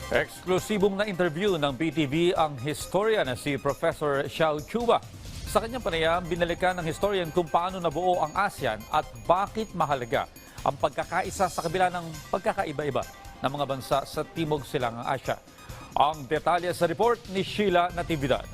Eksklusibong na interview ng BTV ang historian na si Professor Xiao Chua. Sa kanyang panayam, binalikan ng historian kung paano nabuo ang ASEAN at bakit mahalaga ang pagkakaisa sa kabila ng pagkakaiba-iba ng mga bansa sa Timog Silangang Asya. Ang detalye sa report ni Sheila Natividad.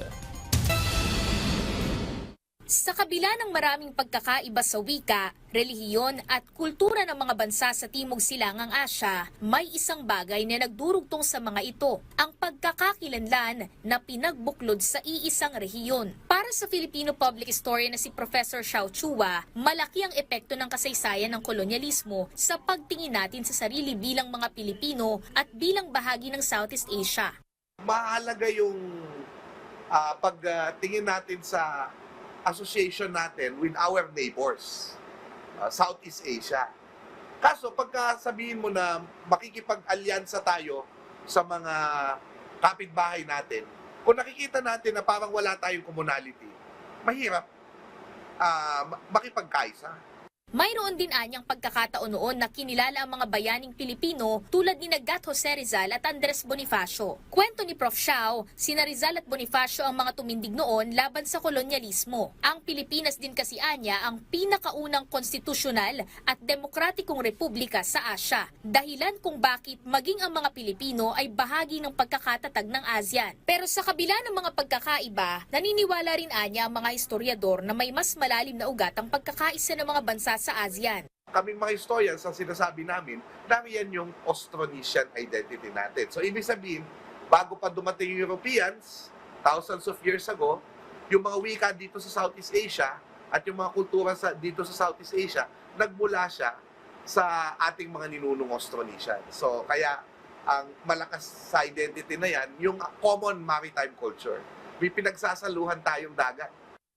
Sa kabila ng maraming pagkakaiba sa wika, relihiyon at kultura ng mga bansa sa Timog Silangang Asya, may isang bagay na nagdurugtong sa mga ito, ang pagkakakilanlan na pinagbuklod sa iisang rehiyon. Para sa Filipino public historian na si Professor Xiao Chua, malaki ang epekto ng kasaysayan ng kolonyalismo sa pagtingin natin sa sarili bilang mga Pilipino at bilang bahagi ng Southeast Asia. Mahalaga yung pagtingin natin sa association natin with our neighbors, Southeast Asia. Kaso pagka sabihin mo na makikipag-alyansa tayo sa mga kapitbahay natin, kung nakikita natin na parang wala tayong commonality, mahirap makipagkaisa. Mayroon din anyang pagkakataon noon na kinilala ang mga bayaning Pilipino tulad ni Gat Jose Rizal at Andres Bonifacio. Kwento ni Prof. Xiao, sina Rizal at Bonifacio ang mga tumindig noon laban sa kolonyalismo. Ang Pilipinas din kasi anya ang pinakaunang konstitusyonal at demokratikong republika sa Asya. Dahilan kung bakit maging ang mga Pilipino ay bahagi ng pagkakatatag ng ASEAN. Pero sa kabila ng mga pagkakaiba, naniniwala rin anya ang mga historiador na may mas malalim na ugat ang pagkakaisa ng mga bansa sa ASEAN. Kaming mga historians, ang sinasabi namin, nariyan yung Austronesian identity natin. So, ibig sabihin, bago pa dumating yung Europeans, thousands of years ago, yung mga wika dito sa Southeast Asia at yung mga kultura dito sa Southeast Asia, nagmula siya sa ating mga ninunong Austronesian. So, kaya ang malakas sa identity na yan, yung common maritime culture. May pinagsasaluhan tayong dagat.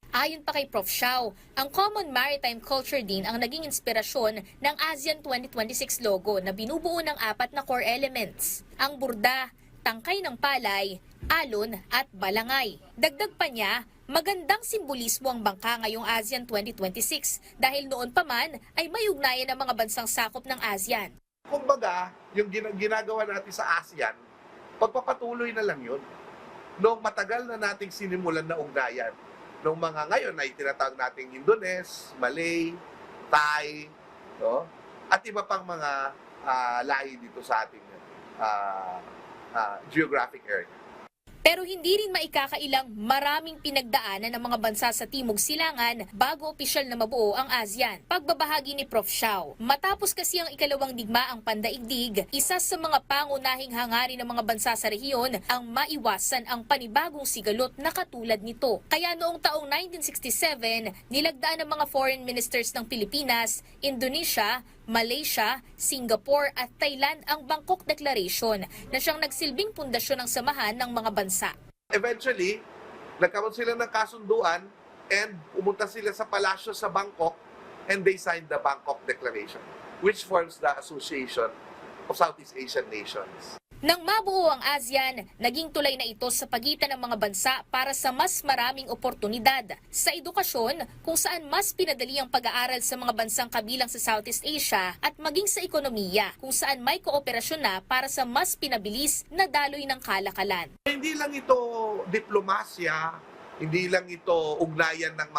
Ayon pa kay Prof. Xiao, ang common maritime culture din ang naging inspirasyon ng ASEAN 2026 logo na binubuo ng 4 na core elements, ang burda, tangkay ng palay, alon at balangay. Dagdag pa niya, magandang simbolismo ang bangka ngayong ASEAN 2026 dahil noon pa man ay may ugnayan ng mga bansang sakop ng ASEAN. Kumbaga, yung ginagawa natin sa ASEAN, pagpapatuloy na lang yun. Noong matagal na nating sinimulan na ugnayan, noong mga ngayon ay tinatawag nating Indones, Malay, Thai, no? At iba pang mga lahi dito sa ating geographic area. Pero hindi rin maikakailang maraming pinagdaanan ng mga bansa sa Timog Silangan bago opisyal na mabuo ang ASEAN. Pagbabahagi ni Prof. Xiao, matapos kasi ang ikalawang digmaang pandaigdig, isa sa mga pangunahing hangarin ng mga bansa sa rehiyon ang maiwasan ang panibagong sigalot na katulad nito. Kaya noong taong 1967, nilagdaan ng mga foreign ministers ng Pilipinas, Indonesia, Malaysia, Singapore at Thailand ang Bangkok Declaration na siyang nagsilbing pundasyon ng samahan ng mga bansa. Eventually, nagkaroon sila ng kasunduan and pumunta sila sa palasyo sa Bangkok and they signed the Bangkok Declaration, which forms the Association of Southeast Asian Nations. Nang mabuo ang ASEAN, naging tulay na ito sa pagitan ng mga bansa para sa mas maraming oportunidad. Sa edukasyon, kung saan mas pinadali ang pag-aaral sa mga bansang kabilang sa Southeast Asia at maging sa ekonomiya, kung saan may kooperasyon na para sa mas pinabilis na daloy ng kalakalan. Hindi lang ito diplomasya, hindi lang ito ugnayan ng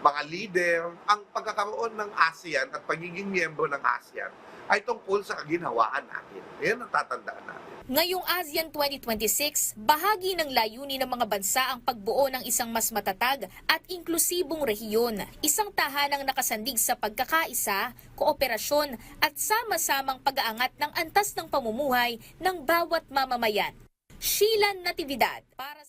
mga leader. Ang pagkakaroon ng ASEAN at pagiging miyembro ng ASEAN ay tungkol sa kaginhawaan natin. Yan ang tatandaan natin. Ngayong ASEAN 2026, bahagi ng layunin ng mga bansa ang pagbuo ng isang mas matatag at inklusibong rehiyon. Isang tahanang nakasandig sa pagkakaisa, kooperasyon at sama-samang pag-aangat ng antas ng pamumuhay ng bawat mamamayan. Sheila Natividad para